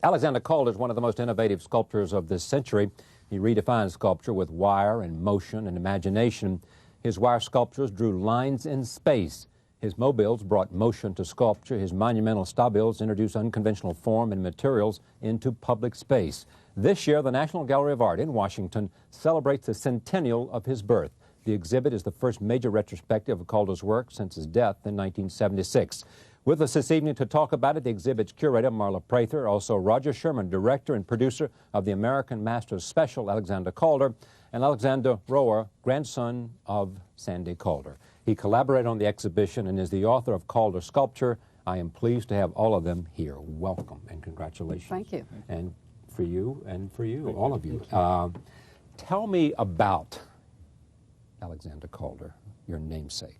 Alexander Calder is one of the most innovative sculptors of this century. He redefined sculpture with wire and motion and imagination. His wire sculptures drew lines in space. His mobiles brought motion to sculpture. His monumental stabiles introduced unconventional form and materials into public space. This year, the National Gallery of Art in Washington celebrates the centennial of his birth. The exhibit is the first major retrospective of Calder's work since his death in 1976. With us this evening to talk about it, the exhibit's curator, Prather, also Roger Sherman, director and producer of the American Masters Special, Alexander Calder, and Alexander Rower, grandson of Sandy Calder. He collaborated on the exhibition and is the author of Calder's sculpture. I am pleased to have all of them here. Welcome and congratulations. Thank you. And for you, all of you. Tell me about Alexander Calder, your namesake.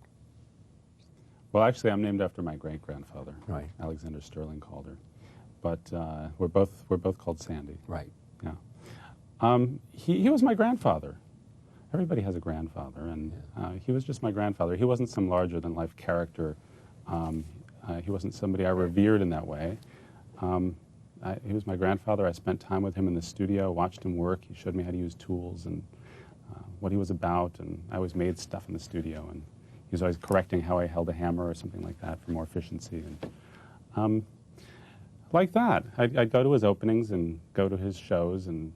Well, actually, I'm named after my great-grandfather, right, Alexander Sterling Calder. But we're both called Sandy. Right. Yeah. He was my grandfather. Everybody has a grandfather, and he was just my grandfather. He wasn't some larger-than-life character. He wasn't somebody I revered in that way. He was my grandfather. I spent time with him in the studio, watched him work. He showed me how to use tools and what he was about, and I always made stuff in the studio, and he was always correcting how I held a hammer or something like that for more efficiency. And like that, I'd go to his openings and go to his shows, and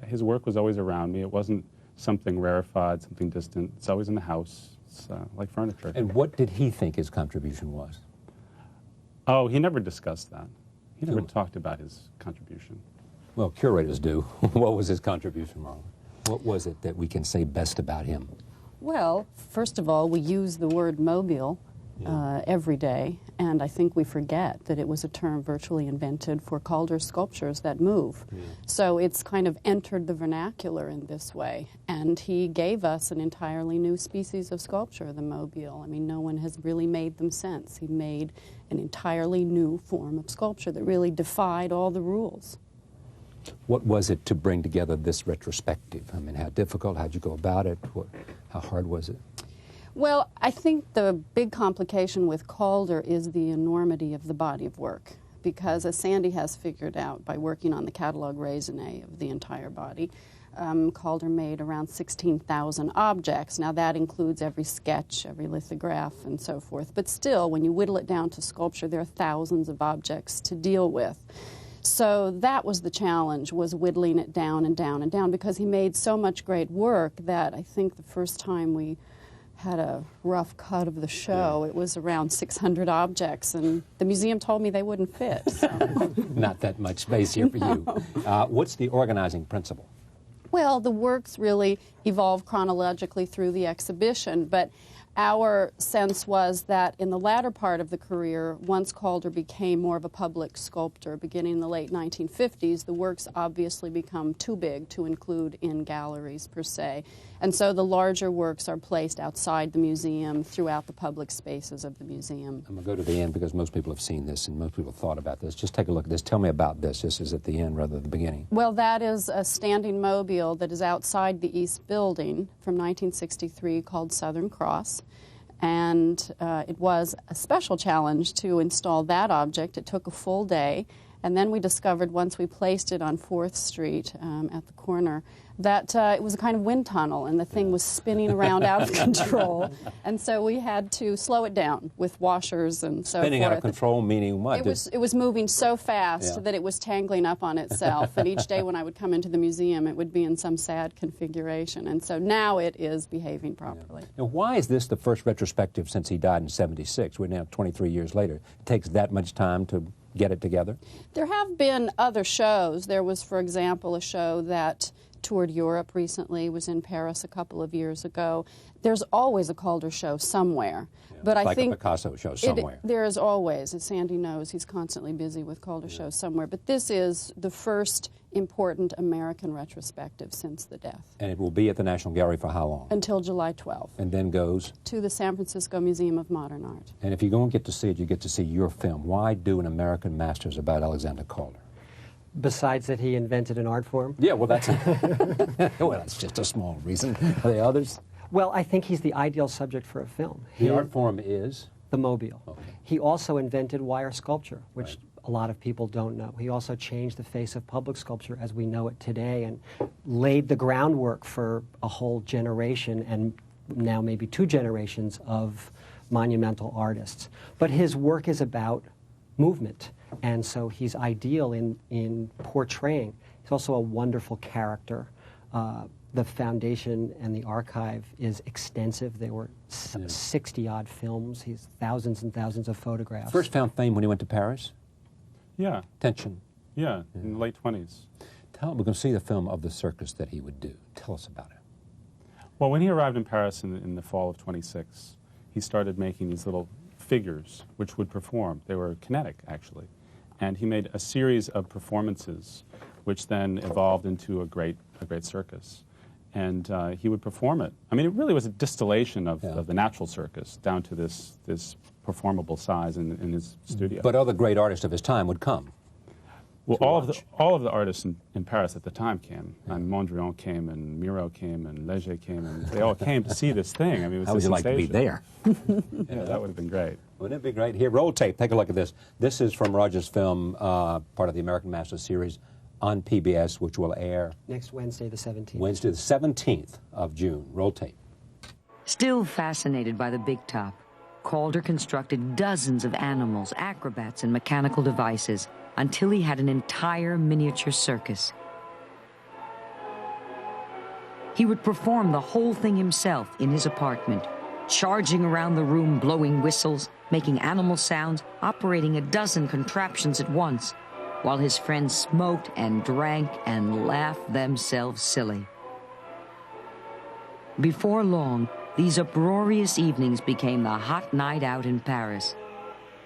his work was always around me. It wasn't something rarefied, something distant. It's always in the house. It's like furniture. And what did he think his contribution was? Oh, he never discussed that. He never talked about his contribution. Well, curators do. What was his contribution, Marla? What was it that we can say best about him? Well, first of all, we use the word mobile every day, and I think we forget that it was a term virtually invented for Calder's sculptures that move. Yeah. So it's kind of entered the vernacular in this way, and he gave us an entirely new species of sculpture, the mobile. I mean, no one has really made them since. He made an entirely new form of sculpture that really defied all the rules. What was it to bring together this retrospective? I mean, how difficult? How'd you go about it? How hard was it? Well, I think the big complication with Calder is the enormity of the body of work, because as Sandy has figured out by working on the catalogue raisonné of the entire body, Calder made around 16,000 objects. Now that includes every sketch, every lithograph, and so forth. But still, when you whittle it down to sculpture, there are thousands of objects to deal with. So that was the challenge, was whittling it down and down and down, because he made so much great work that I think the first time we had a rough cut of the show, it was around 600 objects, and the museum told me they wouldn't fit. So. Not that much space here for you. What's the organizing principle? Well, the works really evolved chronologically through the exhibition, but our sense was that in the latter part of the career, once Calder became more of a public sculptor, beginning in the late 1950s, the works obviously become too big to include in galleries per se. And so the larger works are placed outside the museum, throughout the public spaces of the museum. I'm going to go to the end because most people have seen this and most people have thought about this. Just take a look at this. Tell me about this. This is at the end rather than the beginning. Well, that is a standing mobile that is outside the East Building from 1963 called Southern Cross. And it was a special challenge to install that object. It took a full day. And then we discovered, once we placed it on 4th Street at the corner, that it was a kind of wind tunnel, and the thing was spinning around out of control. And so we had to slow it down with washers and so forth. Spinning out of control meaning what? It was moving so fast that it was tangling up on itself. And each day when I would come into the museum, it would be in some sad configuration. And so now it is behaving properly. Yeah. Now, why is this the first retrospective since he died in '76? We're now 23 years later. It takes that much time to get it together? There have been other shows. There was, for example, a show that toured Europe recently, was in Paris a couple of years ago. There's always a Calder show somewhere. Yeah, but I like think a Picasso show somewhere. There is always, as Sandy knows, he's constantly busy with Calder shows somewhere. But this is the first important American retrospective since the death. And it will be at the National Gallery for how long? Until July 12th. And then goes? To the San Francisco Museum of Modern Art. And if you don't get to see it, you get to see your film. Why do an American Masters about Alexander Calder? Besides that he invented an art form? Yeah, well, that's well, that's just a small reason. Are there others? Well, I think he's the ideal subject for a film. The art form is? The mobile. Okay. He also invented wire sculpture, which a lot of people don't know. He also changed the face of public sculpture as we know it today and laid the groundwork for a whole generation and now maybe 2 generations of monumental artists. But his work is about movement, and so he's ideal in portraying. He's also a wonderful character. The foundation and the archive is extensive. There were 60-odd films. He's thousands and thousands of photographs. First found fame when he went to Paris? Yeah. Tension. Yeah, in the late 20s. We're going to see the film of the circus that he would do. Tell us about it. Well, when he arrived in Paris in the fall of 26, he started making these little figures which would perform. They were kinetic, actually. And he made a series of performances which then evolved into a great circus. And he would perform it. I mean, it really was a distillation of the natural circus down to this performable size in his studio. But other great artists of his time would come. Well, all of the artists in Paris at the time came. And Mondrian came, and Miro came, and Léger came, and they all came to see this thing. I mean, it was How would you like to be there? Yeah, that would have been great. Wouldn't it be great? Here, roll tape. Take a look at this. This is from Roger's film, part of the American Masters series on PBS, which will air Next Wednesday, the 17th. Wednesday, the 17th of June. Roll tape. Still fascinated by the big top, Calder constructed dozens of animals, acrobats, and mechanical devices until he had an entire miniature circus. He would perform the whole thing himself in his apartment, charging around the room, blowing whistles, making animal sounds, operating a dozen contraptions at once, while his friends smoked and drank and laughed themselves silly. Before long, these uproarious evenings became the hot night out in Paris.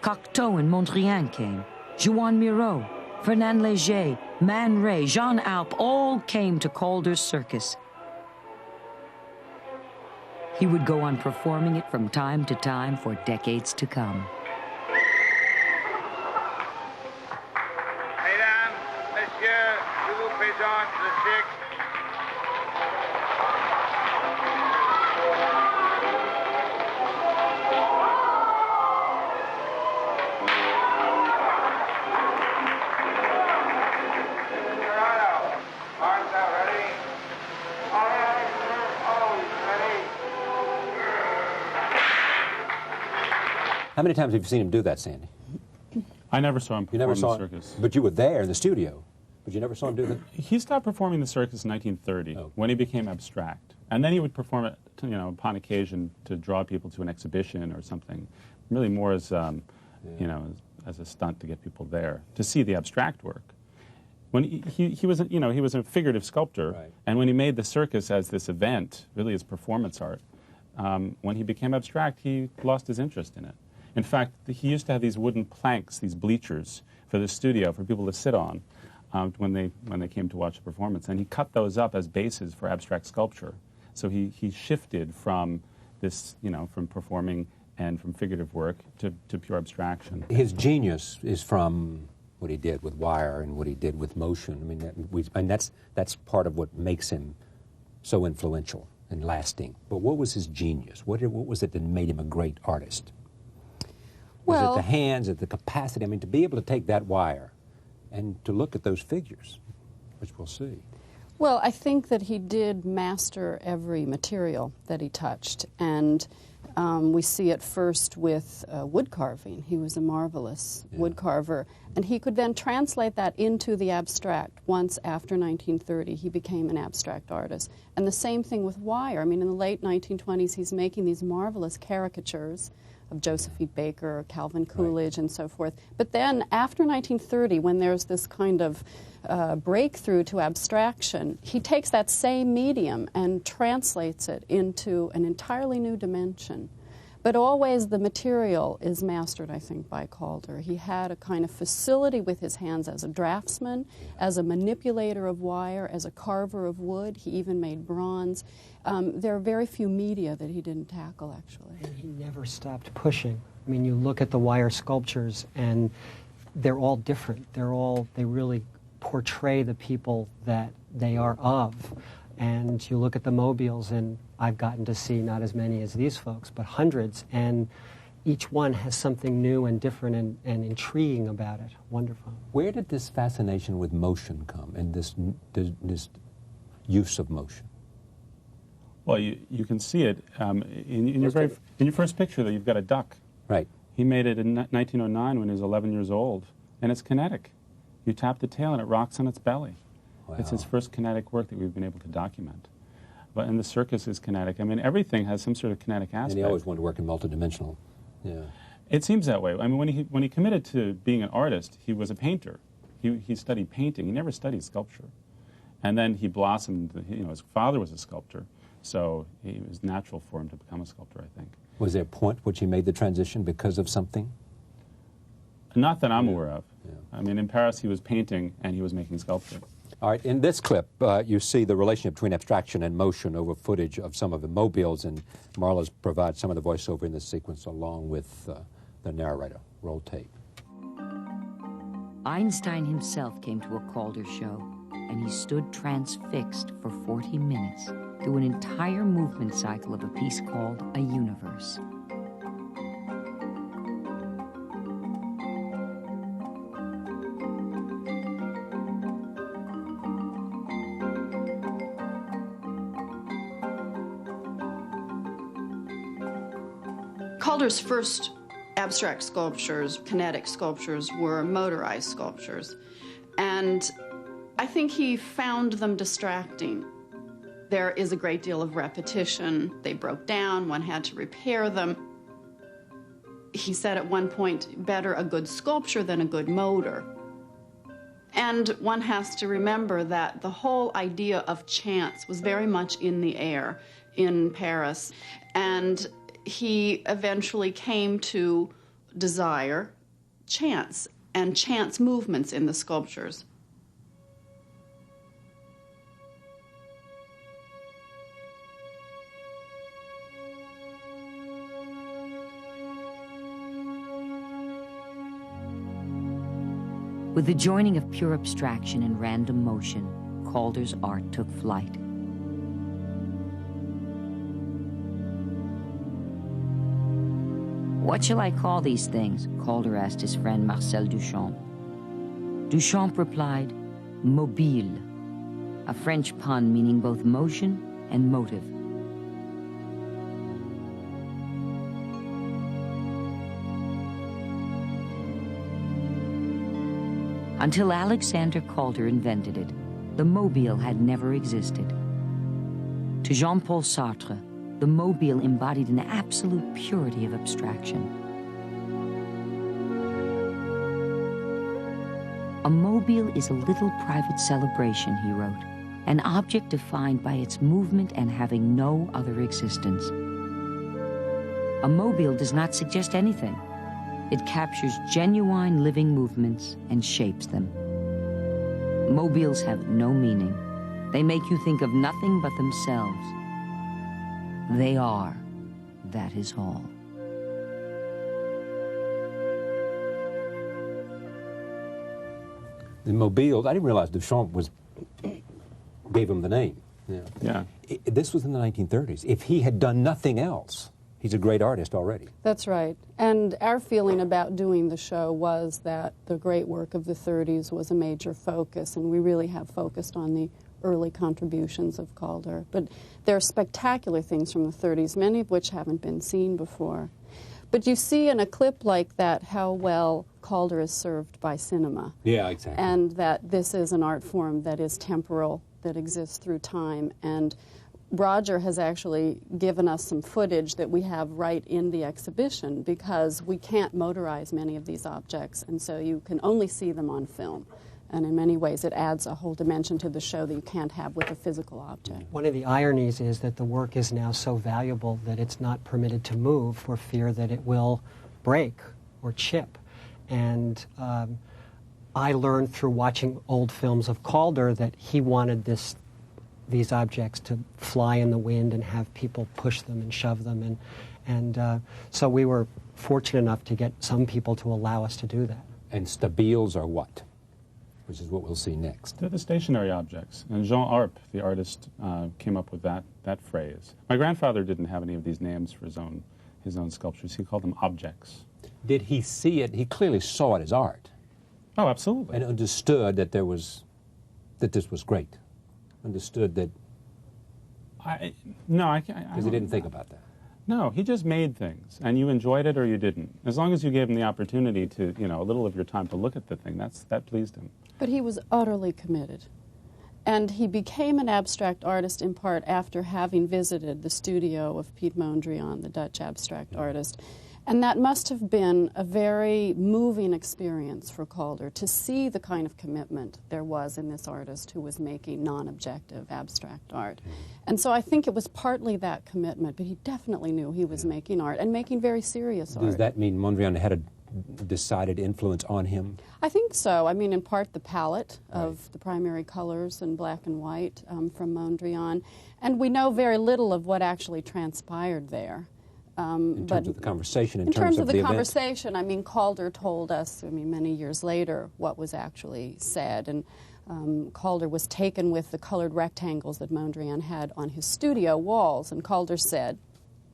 Cocteau and Mondrian came, Juan Miro, Fernand Léger, Man Ray, Jean Alp all came to Calder's circus. He would go on performing it from time to time for decades to come. Mesdames, Messieurs, je vous présente le cirque. Arms out, ready? Always ready. How many times have you seen him do that, Sandy? I never saw him You never perform saw the circus. But you were there in the studio. But you never saw him do that? He stopped performing the circus in 1930 when he became abstract. And then he would perform it, upon occasion to draw people to an exhibition or something, really more as, as a stunt to get people there, to see the abstract work. When he was, he was a figurative sculptor, Right. and when he made the circus as this event, really as performance art, when he became abstract, he lost his interest in it. In fact, he used to have these wooden planks, these bleachers, for the studio for people to sit on when they came to watch a performance, and he cut those up as bases for abstract sculpture. So he shifted from this, from performing and from figurative work to pure abstraction. His genius is from what he did with wire and what he did with motion. I mean, that's part of what makes him so influential and lasting. But what was his genius? What was it that made him a great artist? Was it the hands, the capacity? I mean, to be able to take that wire and to look at those figures, which we'll see. Well, I think that he did master every material that he touched, and we see it first with wood carving. He was a marvelous wood carver, and he could then translate that into the abstract. Once after 1930, he became an abstract artist. And the same thing with wire. I mean, in the late 1920s, he's making these marvelous caricatures of Josephine Baker, Calvin Coolidge, and so forth. But then after 1930, when there's this kind of breakthrough to abstraction, he takes that same medium and translates it into an entirely new dimension. But always the material is mastered, I think, by Calder. He had a kind of facility with his hands as a draftsman, as a manipulator of wire, as a carver of wood. He even made bronze. There are very few media that he didn't tackle, actually. And he never stopped pushing. I mean, you look at the wire sculptures, and they're all different. They really portray the people that they are of. And you look at the mobiles, and I've gotten to see not as many as these folks, but hundreds. And each one has something new and different and intriguing about it. Wonderful. Where did this fascination with motion come, and this use of motion? Well, you can see it in your first picture. That you've got a duck. Right. He made it in 1909 when he was 11 years old, and it's kinetic. You tap the tail and it rocks on its belly. Wow. It's his first kinetic work that we've been able to document. And the circus is kinetic. I mean, everything has some sort of kinetic aspect. And he always wanted to work in multidimensional. Yeah. It seems that way. I mean, when he committed to being an artist, he was a painter. He studied painting. He never studied sculpture. And then he blossomed. You know, his father was a sculptor, so it was natural for him to become a sculptor, I think. Was there a point which he made the transition because of something? Not that I'm aware of. Yeah. I mean, in Paris, he was painting and he was making sculpture. All right, in this clip, you see the relationship between abstraction and motion over footage of some of the mobiles, and Marla's provides some of the voiceover in this sequence along with the narrator. Roll tape. Einstein himself came to a Calder show, and he stood transfixed for 40 minutes through an entire movement cycle of a piece called A Universe. Calder's first abstract sculptures, kinetic sculptures, were motorized sculptures. And I think he found them distracting. There is a great deal of repetition. They broke down, one had to repair them. He said at one point, better a good sculpture than a good motor. And one has to remember that the whole idea of chance was very much in the air in Paris. And he eventually came to desire chance and chance movements in the sculptures. With the joining of pure abstraction and random motion, Calder's art took flight. What shall I call these things? Calder asked his friend Marcel Duchamp. Duchamp replied, mobile, a French pun meaning both motion and motive. Until Alexander Calder invented it, the mobile had never existed. To Jean-Paul Sartre, the mobile embodied an absolute purity of abstraction. A mobile is a little private celebration, he wrote, an object defined by its movement and having no other existence. A mobile does not suggest anything. It captures genuine living movements and shapes them. Mobiles have no meaning. They make you think of nothing but themselves. They are. That is all. The mobiles, I didn't realize Duchamp gave him the name. Yeah. This was in the 1930s. If he had done nothing else, he's a great artist already. That's right. And our feeling about doing the show was that the great work of the 30s was a major focus, and we really have focused on the early contributions of Calder. But there are spectacular things from the 30s, many of which haven't been seen before. But you see in a clip like that how well Calder is served by cinema. Yeah, exactly. And that this is an art form that is temporal, that exists through time. And Roger has actually given us some footage that we have right in the exhibition, because we can't motorize many of these objects, and so you can only see them on film. And in many ways it adds a whole dimension to the show that you can't have with a physical object. One of the ironies is that the work is now so valuable that it's not permitted to move for fear that it will break or chip. And I learned through watching old films of Calder that he wanted these objects to fly in the wind and have people push them and shove them. And so we were fortunate enough to get some people to allow us to do that. And stabiles are what? Which is what we'll see next. They're the stationary objects. And Jean Arp, the artist, came up with that phrase. My grandfather didn't have any of these names for his own his own sculptures. He called them objects. Did he see it? He clearly saw it as art. Oh, absolutely. And understood that this was great. Understood that. No, I Because he didn't think about that. No, he just made things, and you enjoyed it or you didn't. As long as you gave him the opportunity to, a little of your time to look at the thing, that pleased him. But he was utterly committed. And he became an abstract artist in part after having visited the studio of Piet Mondrian, the Dutch abstract artist. And that must have been a very moving experience for Calder to see the kind of commitment there was in this artist who was making non-objective abstract art. And so I think it was partly that commitment, but he definitely knew he was making art and making very serious art. Does that mean Mondrian had a decided influence on him? I think so. I mean, in part the palette of the primary colors in black and white from Mondrian. And we know very little of what actually transpired there. In terms of the conversation, in terms of the event? conversation, I mean, Calder told us, many years later, what was actually said. And Calder was taken with the colored rectangles that Mondrian had on his studio walls. And Calder said,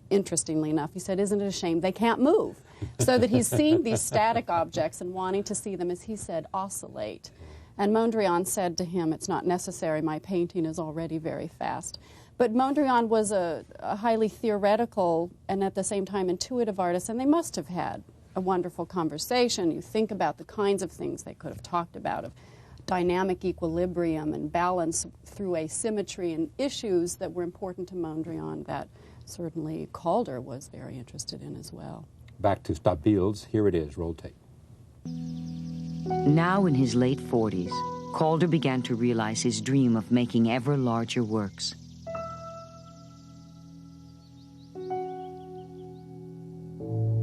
interestingly enough, he said, "Isn't it a shame they can't move?" So that he's seeing these static objects and wanting to see them, as he said, oscillate. And Mondrian said to him, "It's not necessary, my painting is already very fast." But Mondrian was a highly theoretical and at the same time intuitive artist, and they must have had a wonderful conversation. You think about the kinds of things they could have talked about, of dynamic equilibrium and balance through asymmetry and issues that were important to Mondrian that certainly Calder was very interested in as well. Back to Stabiles, here it is, roll tape. Now in his late 40s, Calder began to realize his dream of making ever larger works.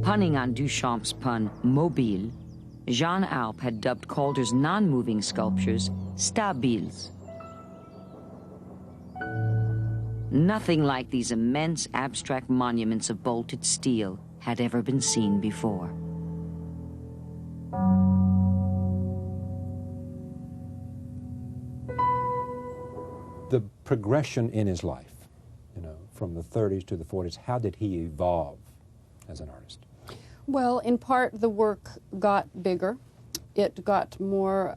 Punning on Duchamp's pun, mobile, Jean Alp had dubbed Calder's non-moving sculptures stabiles. Nothing like these immense abstract monuments of bolted steel had ever been seen before. The progression in his life, from the 30s to the 40s, how did he evolve as an artist? Well, in part, the work got bigger. It got more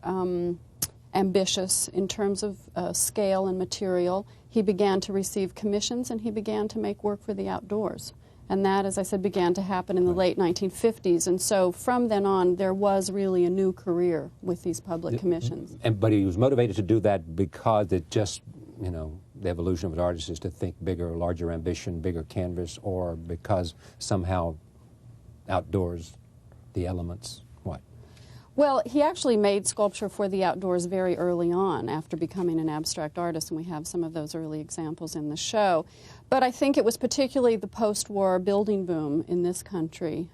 ambitious in terms of scale and material. He began to receive commissions, and he began to make work for the outdoors. And that, as I said, began to happen in the late 1950s. And so from then on, there was really a new career with these public commissions. But he was motivated to do that because it just, the evolution of an artist is to think bigger, larger ambition, bigger canvas, or because somehow outdoors, the elements, what? Well, he actually made sculpture for the outdoors very early on after becoming an abstract artist, and we have some of those early examples in the show. But I think it was particularly the post-war building boom in this country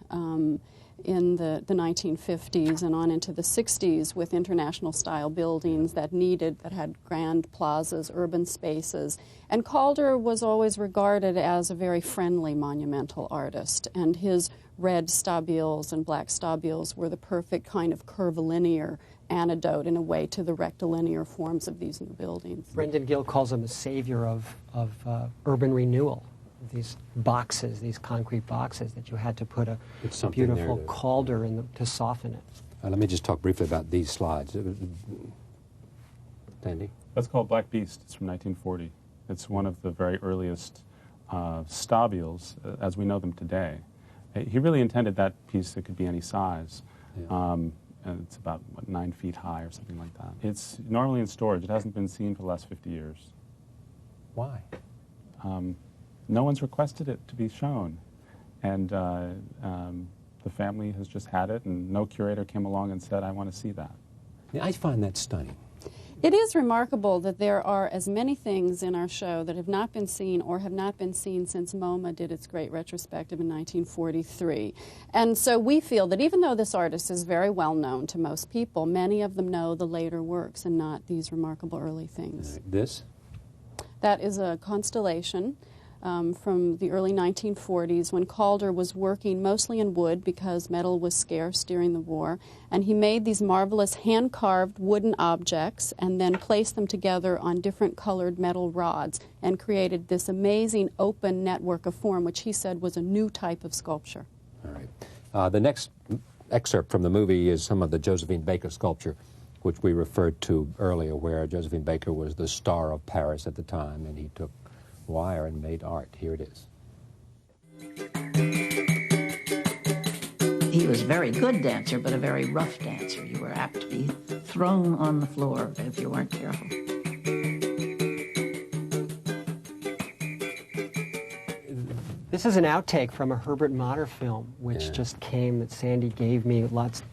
in the 1950s and on into the 60s with international style buildings that had grand plazas, urban spaces. And Calder was always regarded as a very friendly monumental artist, and his red stabiles and black stabiles were the perfect kind of curvilinear antidote in a way to the rectilinear forms of these new buildings. Brendan Gill calls him a savior of urban renewal. These boxes, these concrete boxes that you had to put a beautiful Calder in to soften it. Let me just talk briefly about these slides. Sandy? That's called Black Beast. It's from 1940. It's one of the very earliest stabiles as we know them today. He really intended that piece that could be any size. Yeah. And it's about, 9 feet high or something like that. It's normally in storage. It hasn't been seen for the last 50 years. Why? No one's requested it to be shown. And the family has just had it, and no curator came along and said, I want to see that. Yeah, I find that stunning. It is remarkable that there are as many things in our show that have not been seen or have not been seen since MoMA did its great retrospective in 1943. And so we feel that even though this artist is very well known to most people, many of them know the later works and not these remarkable early things. This? That is a constellation from the early 1940s when Calder was working mostly in wood because metal was scarce during the war. And he made these marvelous hand-carved wooden objects and then placed them together on different colored metal rods and created this amazing open network of form, which he said was a new type of sculpture. All right. The next excerpt from the movie is some of the Josephine Baker sculpture, which we referred to earlier, where Josephine Baker was the star of Paris at the time, and he took wire and made art. Here it is. He was a very good dancer, but a very rough dancer. You were apt to be thrown on the floor if you weren't careful. This is an outtake from a Herbert Motter film, which just came, that Sandy gave me,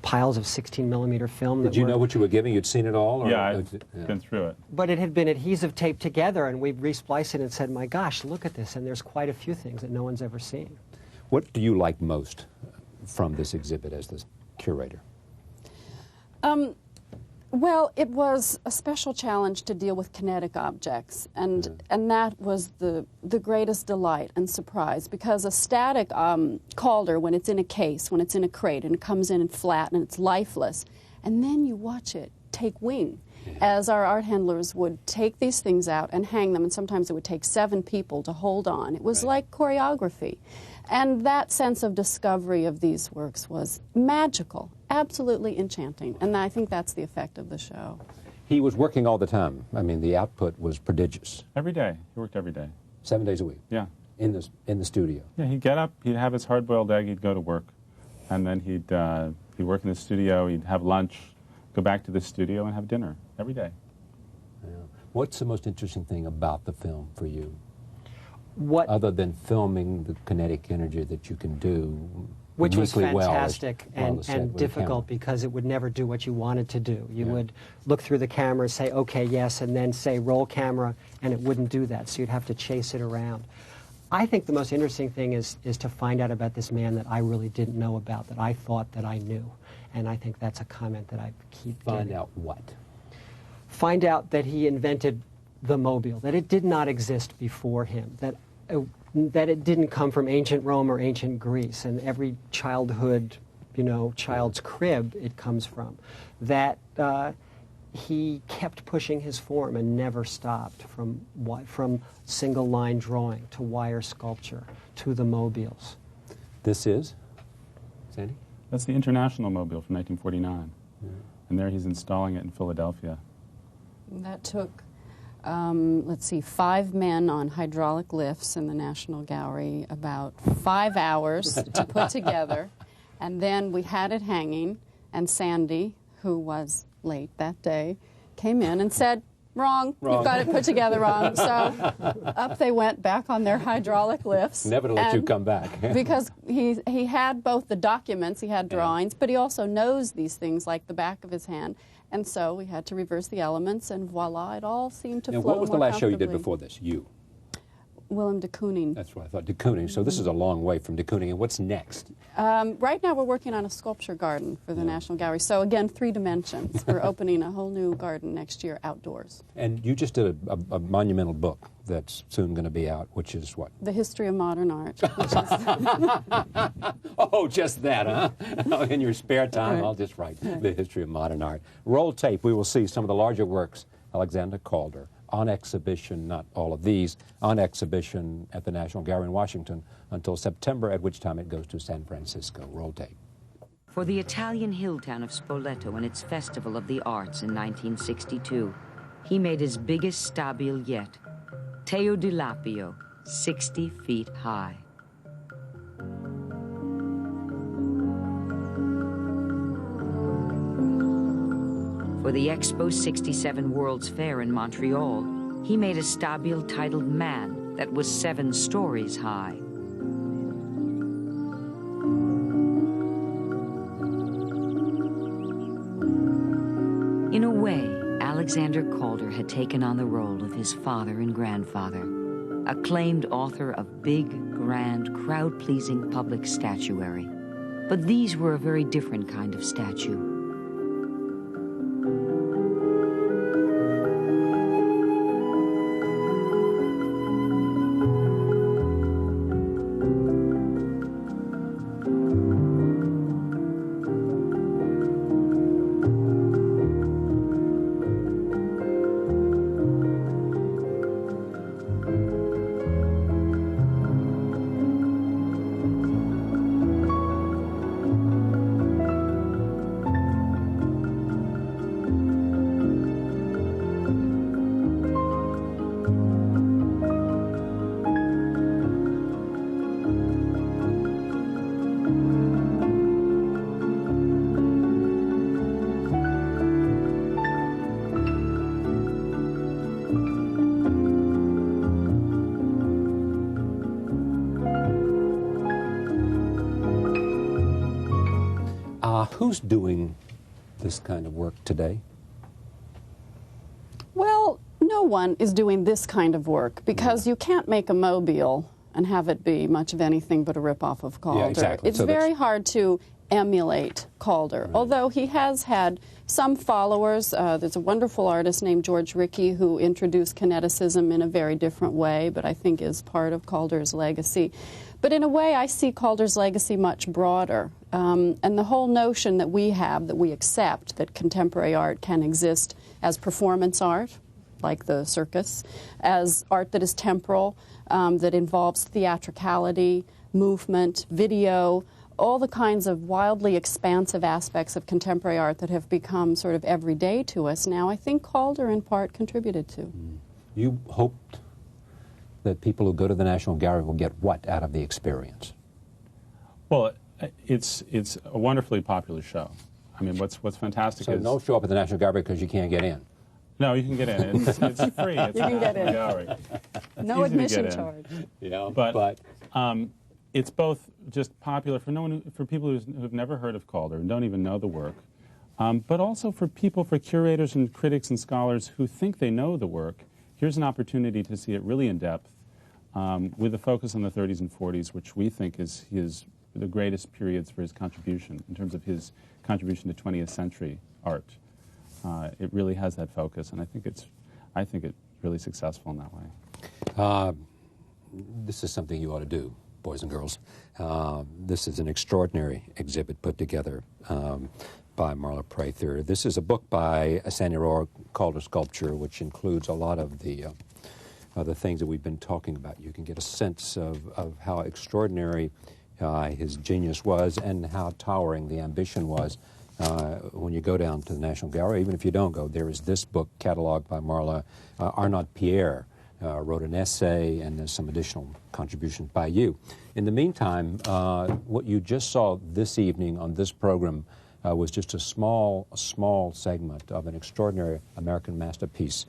piles of 16mm film. Did you know what you were giving? You'd seen it all? Or, yeah, I've been through it. But it had been adhesive taped together, and we respliced it and said, my gosh, look at this, and there's quite a few things that no one's ever seen. What do you like most from this exhibit as the curator? Well, it was a special challenge to deal with kinetic objects, and that was the greatest delight and surprise, because a static Calder, when it's in a case, when it's in a crate, and it comes in and flat and it's lifeless, and then you watch it take wing, as our art handlers would take these things out and hang them, and sometimes it would take 7 people to hold on. It was like choreography. And that sense of discovery of these works was magical, absolutely enchanting, and I think that's the effect of the show. He was working all the time. I mean, the output was prodigious. Every day. He worked every day. 7 days a week? Yeah. In the studio? Yeah, he'd get up, he'd have his hard-boiled egg, he'd go to work, and then he'd work in the studio, he'd have lunch, go back to the studio, and have dinner every day. Yeah. What's the most interesting thing about the film for you? What, other than filming the kinetic energy that you can do, which was well fantastic and difficult, because it would never do what you wanted to do. You would look through the camera, say, okay, yes, and then say, roll camera, and it wouldn't do that, so you'd have to chase it around. I think the most interesting thing is to find out about this man that I really didn't know about, that I thought that I knew. And I think that's a comment that I keep getting. Find out what? Find out that he invented the mobile, that it did not exist before him, that it didn't come from ancient Rome or ancient Greece, and every childhood, child's crib it comes from. That he kept pushing his form and never stopped, from single line drawing to wire sculpture to the mobiles. This is? Sandy? That's the International Mobile from 1949. And there he's installing it in Philadelphia. That took, let's see, 5 men on hydraulic lifts in the National Gallery, about 5 hours to put together. And then we had it hanging, and Sandy, who was late that day, came in and said, wrong, you've got it put together wrong. So up they went back on their hydraulic lifts. Never to let you come back. Because he had both the documents, he had drawings, but he also knows these things like the back of his hand. And so we had to reverse the elements, and voila, it all seemed to flow more What was the last show you did comfortably. before this? You? Willem de Kooning. That's what I thought, de Kooning. So this is a long way from de Kooning. And what's next? Right now we're working on a sculpture garden for the National Gallery. So again, 3 dimensions. We're opening a whole new garden next year outdoors. And you just did a monumental book that's soon going to be out, which is what? The History of Modern Art. Which is Oh, just that, huh? In your spare time, I'll just write The History of Modern Art. Roll tape, we will see some of the larger works, Alexander Calder, on exhibition, not all of these, on exhibition at the National Gallery in Washington until September, at which time it goes to San Francisco. Roll tape. For the Italian hill town of Spoleto and its Festival of the Arts in 1962, he made his biggest stabile yet, Teo di Lapio, 60 feet high. For the Expo 67 World's Fair in Montreal, he made a stabile titled Man that was 7 stories high. In a way, Alexander Calder had taken on the role of his father and grandfather, acclaimed author of big, grand, crowd-pleasing public statuary. But these were a very different kind of statue. Who's doing this kind of work today? Well, no one is doing this kind of work because you can't make a mobile and have it be much of anything but a ripoff of Calder. Yeah, exactly. It's very hard to emulate Calder, Right. although he has had some followers. There's a wonderful artist named George Rickey who introduced kineticism in a very different way, but I think is part of Calder's legacy. But in a way, I see Calder's legacy much broader. And the whole notion that we have, that we accept, that contemporary art can exist as performance art, like the circus, as art that is temporal, that involves theatricality, movement, video, all the kinds of wildly expansive aspects of contemporary art that have become sort of everyday to us now, I think Calder in part contributed to. You hoped that people who go to the National Gallery will get what out of the experience? Well, it's a wonderfully popular show. I mean, what's fantastic So is... don't show up at the National Gallery because you can't get in. No, you can get in. It's free. It's You can get in. Gallery. No easy to get admission in. charge. Yeah, But it's both just popular for for people who've never heard of Calder and don't even know the work, but also for curators and critics and scholars who think they know the work. Here's an opportunity to see it really in depth, with a focus on the 30s and 40s, which we think is the greatest periods for his contribution in terms of his contribution to 20th century art. It really has that focus, and I think it's really successful in that way. This is something you ought to do, boys and girls. This is an extraordinary exhibit put together by Marla Prather. This is a book by Alexander Calder Sculpture, which includes a lot of the things that we've been talking about. You can get a sense of how extraordinary his genius was and how towering the ambition was. When you go down to the National Gallery, even if you don't go, there is this book cataloged by Marla. Arnaud Pierre wrote an essay, and there's some additional contributions by you. In the meantime, what you just saw this evening on this program was just a small segment of an extraordinary American masterpiece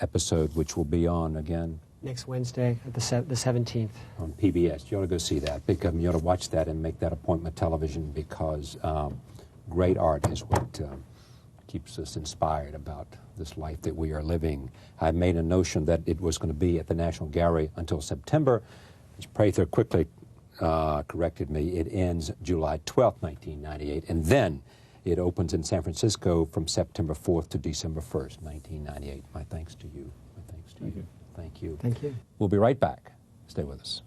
episode, which will be on again Next Wednesday, at the 17th. on PBS. You ought to go see that. You ought to watch that and make that appointment television, because great art is what keeps us inspired about this life that we are living. I made a notion that it was going to be at the National Gallery until September. Prather quickly corrected me. It ends July 12th, 1998, and then it opens in San Francisco from September 4th to December 1st, 1998. My thanks to you. My thanks to you. Thank you. Thank you. We'll be right back. Stay with us.